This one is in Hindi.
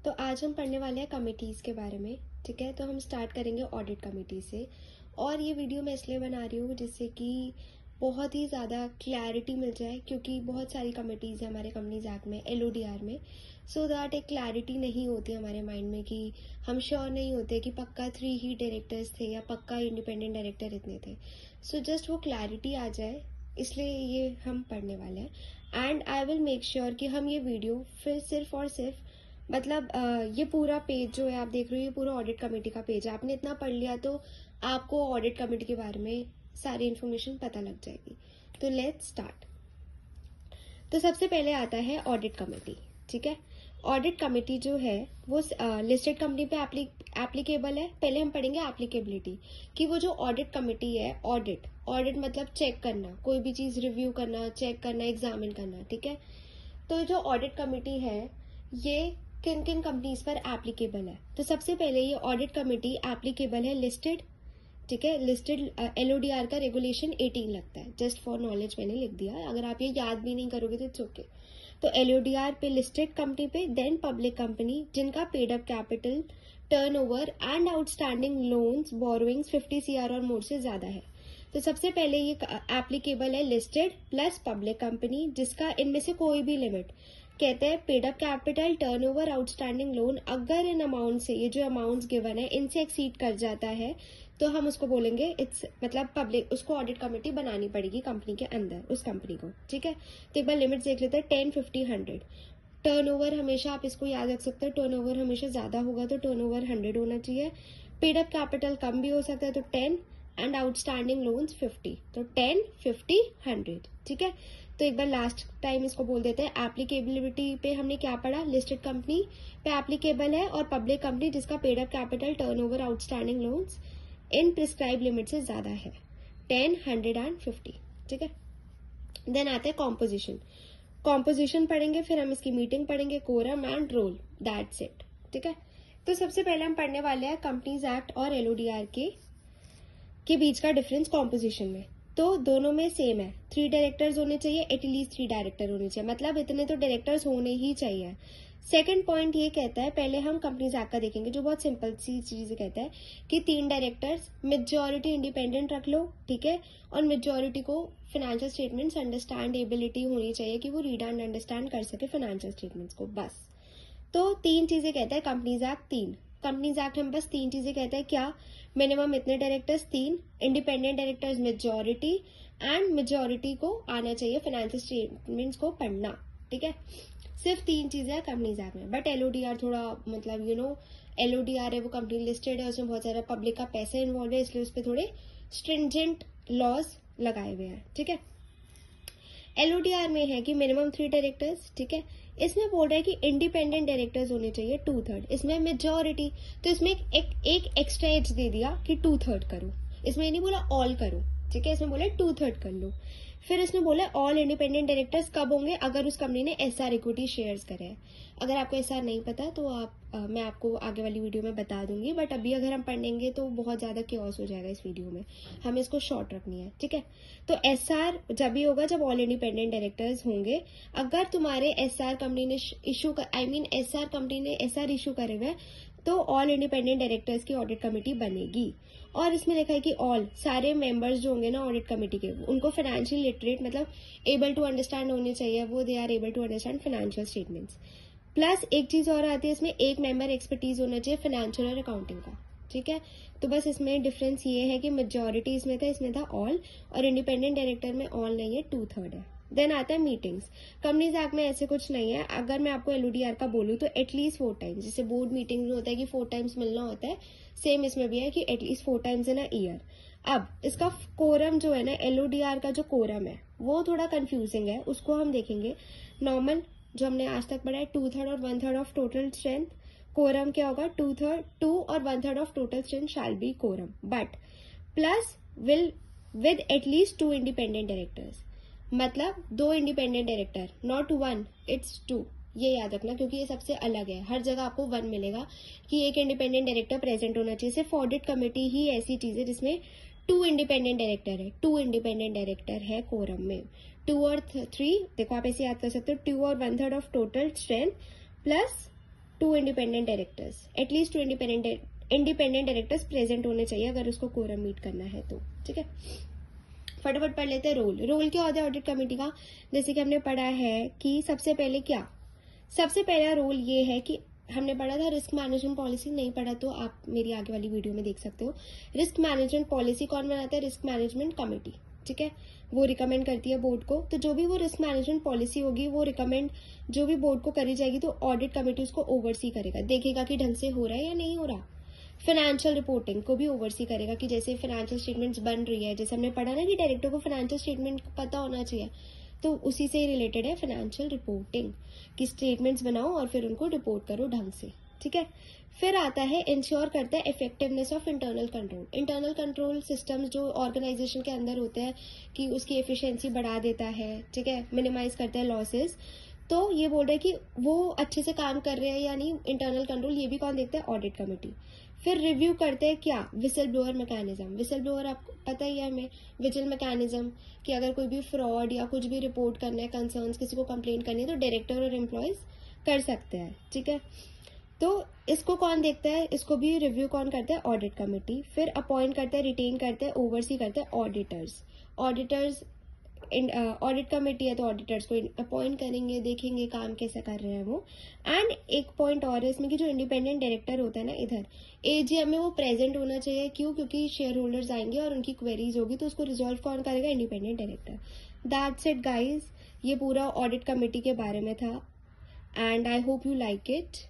तो आज हम पढ़ने वाले हैं कमिटीज़ के बारे में। ठीक है, तो हम स्टार्ट करेंगे ऑडिट कमेटी से। और ये वीडियो मैं इसलिए बना रही हूँ जिससे कि बहुत ही ज़्यादा क्लैरिटी मिल जाए, क्योंकि बहुत सारी कमिटीज़ हैं हमारे कंपनीज एक्ट में, LODR में। सो दैट एक क्लैरिटी नहीं होती हमारे माइंड में कि हम श्योर नहीं होते कि पक्का 3 ही डायरेक्टर्स थे या पक्का इंडिपेंडेंट डायरेक्टर इतने थे। सो जस्ट वो क्लैरिटी आ जाए, इसलिए ये हम पढ़ने वाले हैं। And I will make sure कि हम ये वीडियो फिर सिर्फ और सिर्फ मतलब ये पूरा पेज जो है आप देख रहे हो, ये पूरा ऑडिट कमेटी का पेज है। आपने इतना पढ़ लिया तो आपको ऑडिट कमेटी के बारे में सारी इन्फॉर्मेशन पता लग जाएगी। तो लेट्स स्टार्ट। तो सबसे पहले आता है ऑडिट कमेटी। ठीक है, ऑडिट कमेटी जो है वो लिस्टेड कंपनी पे एप्लीकेबल है। पहले हम पढ़ेंगे एप्लीकेबिलिटी, कि वो जो ऑडिट कमेटी है, ऑडिट ऑडिट मतलब चेक करना, कोई भी चीज रिव्यू करना, चेक करना, एग्जामिन करना। ठीक है, तो जो ऑडिट कमेटी है ये किन किन कंपनीज पर एप्लीकेबल है। तो सबसे पहले ये ऑडिट कमेटी एप्लीकेबल है लिस्टेड। ठीक है, लिस्टेड LODR का रेगुलेशन 18 लगता है। जस्ट फॉर नॉलेज मैंने लिख दिया, अगर आप ये याद भी नहीं करोगे तो इट्स ओके। तो LODR पे लिस्टेड कंपनी पे, देन पब्लिक कंपनी जिनका paid up capital, turnover and outstanding loans borrowings 50 CR और मोर से ज्यादा है। तो सबसे पहले ये एप्लीकेबल है लिस्टेड प्लस पब्लिक कंपनी जिसका इनमें से कोई भी लिमिट, कहते हैं paid up capital, turnover, outstanding loan, अगर इन अमाउंट से, ये जो अमाउंट्स गिवन है इनसे एक्सीड कर जाता है तो हम उसको बोलेंगे इट्स मतलब पब्लिक, उसको ऑडिट कमेटी बनानी पड़ेगी कंपनी के अंदर उस कंपनी को। ठीक है, तो एक बार लिमिट्स देख लेते हैं। 10, 50, 100। टर्नओवर हमेशा आप इसको याद रख सकते हो, टर्नओवर हमेशा ज्यादा होगा तो टर्नओवर 100 होना चाहिए। पेड अप कैपिटल कम भी हो सकता है तो 10, एंड आउटस्टैंडिंग लोन्स 50। तो 10, 50, 100। ठीक है, तो एक बार लास्ट टाइम इसको बोल देते हैं। एप्लीकेबिलिटी पे हमने क्या पढ़ा, लिस्टेड कंपनी पे एप्लीकेबल है और पब्लिक कंपनी जिसका paid up capital, turnover, outstanding loans in prescribe limit से ज्यादा है, 10, 100 एंड 50। ठीक है, देन आता है कॉम्पोजिशन। कॉम्पोजिशन पढ़ेंगे, फिर हम इसकी मीटिंग पढ़ेंगे, quorum and role, that's it. ठीक है, तो सबसे पहले हम पढ़ने वाले हैं कंपनीज एक्ट और LODR के बीच का डिफरेंस कॉम्पोजिशन में। तो दोनों में सेम है, 3 डायरेक्टर्स होने चाहिए, एटलीस्ट 3 डायरेक्टर होने चाहिए, मतलब इतने तो डायरेक्टर्स होने ही चाहिए। सेकंड पॉइंट ये कहता है, पहले हम कंपनीज एक्ट का देखेंगे जो बहुत सिंपल सी चीज कहता है कि 3 डायरेक्टर्स, मेजॉरिटी इंडिपेंडेंट रख लो। ठीक है, और मेजॉरिटी को फाइनेंशियल स्टेटमेंट्स अंडरस्टैंडेबिलिटी होनी चाहिए कि वो रीड एंड अंडरस्टैंड कर सके फाइनेंशियल स्टेटमेंट्स को, बस। तो 3 चीजें कहता है कंपनीज एक्ट, 3 कंपनीज एक्ट हम बस 3 चीजें कहता है। क्या, मिनिमम इतने directors 3, independent directors majority, and majority को आना चाहिए फाइनेंशियल स्टेटमेंट्स को पढ़ना। ठीक है, सिर्फ 3 चीजें हैं कंपनीज एक्ट में। बट LODR थोड़ा मतलब LODR है वो कंपनी लिस्टेड है, उसमें बहुत सारा पब्लिक का पैसा इन्वॉल्व है, इसलिए उस पर थोड़े स्ट्रिंजेंट लॉज लगाए हुए हैं। ठीक है, LODR में है कि मिनिमम 3 डायरेक्टर्स। ठीक है, इसमें बोल रहा है कि इंडिपेंडेंट डायरेक्टर्स होने चाहिए 2/3, इसमें मेजॉरिटी, तो इसमें एक एक्स्ट्रा एज दे दिया कि 2/3 करो, इसमें नहीं बोला ऑल करो। ठीक है, इसमें बोला 2/3 कर लो। फिर इसने बोला ऑल इंडिपेंडेंट डायरेक्टर्स कब होंगे, अगर उस कंपनी ने SR इक्विटी शेयर्स करे हैं। अगर आपको SR नहीं पता तो मैं आपको आगे वाली वीडियो में बता दूंगी, बट अभी अगर हम पढ़ेंगे तो बहुत ज्यादा क्योस हो जाएगा इस वीडियो में, हमें इसको शॉर्ट रखनी है। ठीक है, तो SR जब भी होगा जब ऑल इंडिपेंडेंट डायरेक्टर्स होंगे। अगर तुम्हारे SR कंपनी ने इशू SR कंपनी ने SR इशू करे हुए तो ऑल इंडिपेंडेंट डायरेक्टर्स की ऑडिट कमेटी बनेगी। और इसमें लिखा है कि ऑल सारे मेंबर्स जो होंगे ना ऑडिट कमेटी के, उनको फाइनेंशियल लिटरेट मतलब एबल टू अंडरस्टैंड होने चाहिए, वो they are able to understand financial statements. Plus एक चीज और आती है इसमें, एक मेंबर एक्सपर्टीज होना चाहिए फाइनेंशियल और अकाउंटिंग का। ठीक है, तो बस इसमें डिफरेंस ये है कि मेजॉरिटी इसमें था ऑल, और इंडिपेंडेंट डायरेक्टर में ऑल नहीं है, 2/3 है। देन आता है मीटिंग्स। कंपनीज एक्ट में ऐसे कुछ नहीं है। अगर मैं आपको LODR का बोलूँ तो एटलीस्ट 4 टाइम्स, जैसे बोर्ड मीटिंग में होता है कि 4 टाइम्स मिलना होता है, सेम इसमें भी है कि at least 4 times in a year. अब इसका कोरम जो है ना, LODR का जो कोरम है वो थोड़ा कंफ्यूजिंग है, उसको हम देखेंगे। नॉर्मल जो हमने आज तक पढ़ा है, 2/3 और 1/3 ऑफ टोटल स्ट्रेंथ। कोरम क्या होगा, 2 और 1/3 of total strength shall be quorum, but plus will with at least 2 independent directors, मतलब 2 इंडिपेंडेंट डायरेक्टर, नॉट 1, इट्स 2। ये याद रखना क्योंकि ये सबसे अलग है, हर जगह आपको 1 मिलेगा कि एक इंडिपेंडेंट डायरेक्टर प्रेजेंट होना चाहिए। सिर्फ ऑडिट कमेटी ही ऐसी चीज है जिसमें 2 इंडिपेंडेंट डायरेक्टर है, 2 इंडिपेंडेंट डायरेक्टर है कोरम में। 2 और 3 देखो आप ऐसे याद कर सकते हो, 2 और 1/3 of total strength plus 2 independent directors, at least 2 independent directors present होने चाहिए अगर उसको कोरम मीट करना है तो। ठीक है, फटाफट पढ़ लेते हैं। रोल क्या होता है ऑडिट कमेटी का? जैसे कि हमने पढ़ा है कि सबसे पहले क्या, सबसे पहला रोल ये है कि हमने पढ़ा था रिस्क मैनेजमेंट पॉलिसी, नहीं पढ़ा तो आप मेरी आगे वाली वीडियो में देख सकते हो। रिस्क मैनेजमेंट पॉलिसी कौन बनाता है? Risk management committee. ठीक है, वो रिकमेंड करती है बोर्ड को, तो जो भी वो रिस्क मैनेजमेंट पॉलिसी होगी वो रिकमेंड जो भी बोर्ड को करी जाएगी तो ऑडिट कमेटी उसको ओवरसी करेगा, देखेगा कि ढंग से हो रहा है या नहीं हो रहा। फाइनेंशियल रिपोर्टिंग को भी ओवरसी करेगा कि जैसे फाइनेंशियल स्टेटमेंट्स बन रही है, जैसे हमने पढ़ा ना कि डायरेक्टर को फाइनेंशियल स्टेटमेंट पता होना चाहिए, तो उसी से रिलेटेड है फाइनेंशियल रिपोर्टिंग, कि स्टेटमेंट्स बनाओ और फिर उनको रिपोर्ट करो ढंग से। ठीक है, फिर आता है इंश्योर करता है effectiveness of internal control. Internal control systems जो ऑर्गेनाइजेशन के अंदर होते हैं कि उसकी एफिशिएंसी बढ़ा देता है, ठीक है, मिनिमाइज करता है लॉसेस, तो ये बोल रहे हैं कि वो अच्छे से काम कर रहे हैं या नहीं, इंटरनल कंट्रोल ये भी कौन देखता है? Audit committee. फिर रिव्यू करते हैं क्या? Whistle blower mechanism. Whistle blower आपको पता ही है हमें, विजिल मैकेनिज्म, कि अगर कोई भी फ्रॉड या कुछ भी रिपोर्ट करना है, कंसर्न्स किसी को कंप्लेंट करनी है तो डायरेक्टर और एम्प्लॉयज कर सकते हैं। ठीक है, तो इसको कौन देखता है? इसको भी रिव्यू कौन करता है? Audit committee. फिर अपॉइंट करता है, रिटेन करता है, ओवरसी करता है ऑडिटर्स। ऑडिटर्स ऑडिट कमेटी है तो ऑडिटर्स को अपॉइंट करेंगे, देखेंगे काम कैसा कर रहे हैं वो। एंड एक पॉइंट और है इसमें कि जो इंडिपेंडेंट डायरेक्टर होता है ना, इधर एजीएम में वो प्रेजेंट होना चाहिए। क्यों? क्योंकि शेयर होल्डर्स आएंगे और उनकी क्वेरीज होगी तो उसको रिजॉल्व कौन करेगा? Independent director. That's it guys, ये पूरा ऑडिट कमेटी के बारे में था and I hope you like it.